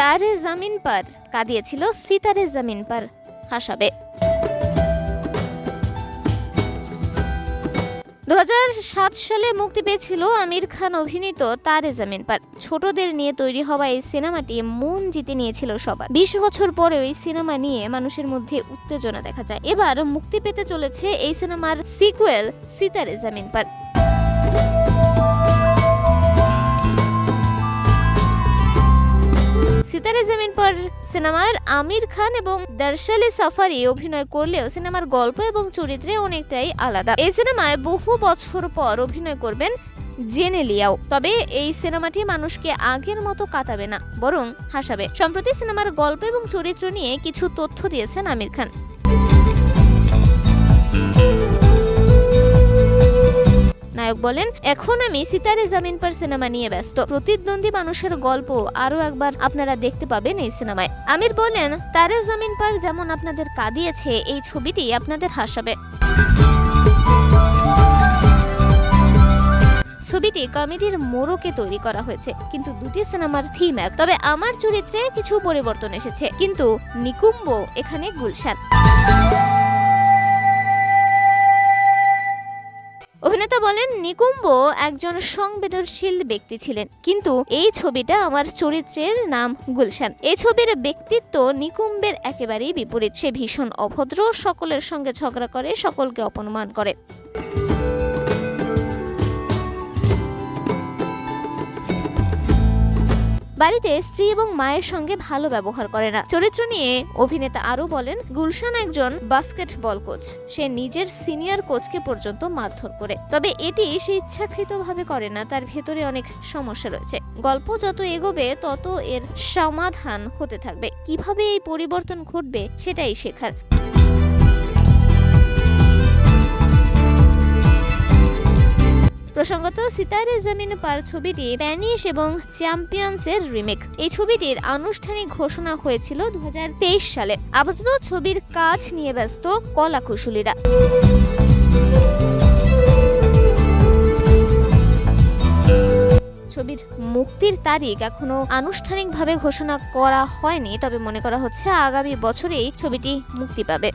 তারে জামিন পার কাঁদিয়েছিল সিতারে জামিন পার হাসাবে। 2007 সালে মুক্তি পেয়েছিল আমির খান অভিনীত তারে জামিন পার। ছোটদের নিয়ে তৈরি হওয়া এই সিনেমাটি মন জিতে নিয়েছিল সবার। 20 বছর পরেও এই সিনেমা নিয়ে মানুষের মধ্যে উত্তেজনা দেখা যায়। এবার মুক্তি পেতে চলেছে এই সিনেমার সিকুয়েল সিতারে জামিন পার। সিতারে জামিন পার সিনেমার আমির খান এবং দর্শালি সাফারি অভিনয় করলেও সিনেমার গল্প এবং চরিত্রে অনেকটাই আলাদা। এই সিনেমায় বহু বছর পর অভিনয় করবেন জেনেলিয়াও। তবে এই সিনেমাটি মানুষকে আগের মতো কাঁদাবে না, বরং হাসাবে। সম্প্রতি সিনেমার গল্প এবং চরিত্র নিয়ে কিছু তথ্য দিয়েছেন আমির খান। নায়ক বলেন, এখন আমি সিতারে জামিন পার সিনেমা নিয়ে ব্যস্ত। প্রতিদ্বন্দ্বী মানুষের গল্প আরো একবার আপনারা দেখতে পাবেন এই সিনেমায়। আমির বলেন, তারে জামিন পার যেমন আপনাদের কাঁদিয়েছে, এই ছবিটি আপনাদের হাসাবে। ছবিটি কমেডির মোড়কে তৈরি করা হয়েছে, কিন্তু দুটি সিনেমার থিম এক। তবে আমার চরিত্রে কিছু পরিবর্তন এসেছে, কিন্তু নিকুম্ব এখানে গুলশান। অভিনেতা বলেন, নিকুম্ব একজন সংবেদনশীল ব্যক্তি ছিলেন, কিন্তু এই ছবিটা আমার চরিত্রের নাম গুলশান। এই ছবির ব্যক্তিত্ব নিকুম্বের একেবারেই বিপরীত। সে ভীষণ অভদ্র, সকলের সঙ্গে ঝগড়া করে, সকলকে অপমান করে। বাড়িতে স্ত্রী এবং মায়ের সঙ্গে ভালো ব্যবহার করে না। চরিত্র নিয়ে অভিনেতা আরো বলেন, গুলশান একজন বাস্কেটবল কোচ। সে নিজের সিনিয়র কোচকে পর্যন্ত মারধর করে। তবে এটি সে ইচ্ছাকৃতভাবে করে না, তার ভেতরে অনেক সমস্যা রয়েছে। গল্প যত এগোবে তত এর সমাধান হতে থাকবে। কিভাবে এই পরিবর্তন ঘটবে সেটাই শেখার। প্রসঙ্গত, সিতারে জামিন পার ছবিটি স্প্যানিশ এবং চ্যাম্পিয়ন্সের রিমেক। এই ছবিটির আনুষ্ঠানিক ঘোষণা হয়েছিল 2023 সালে। আপাতত ছবির কাজ নিয়ে ব্যস্ত কলাকুশলীরা। ছবির মুক্তির তারিখ এখনো আনুষ্ঠানিকভাবে ঘোষণা করা হয়নি, তবে মনে করা হচ্ছে আগামী বছরেই ছবিটি মুক্তি পাবে।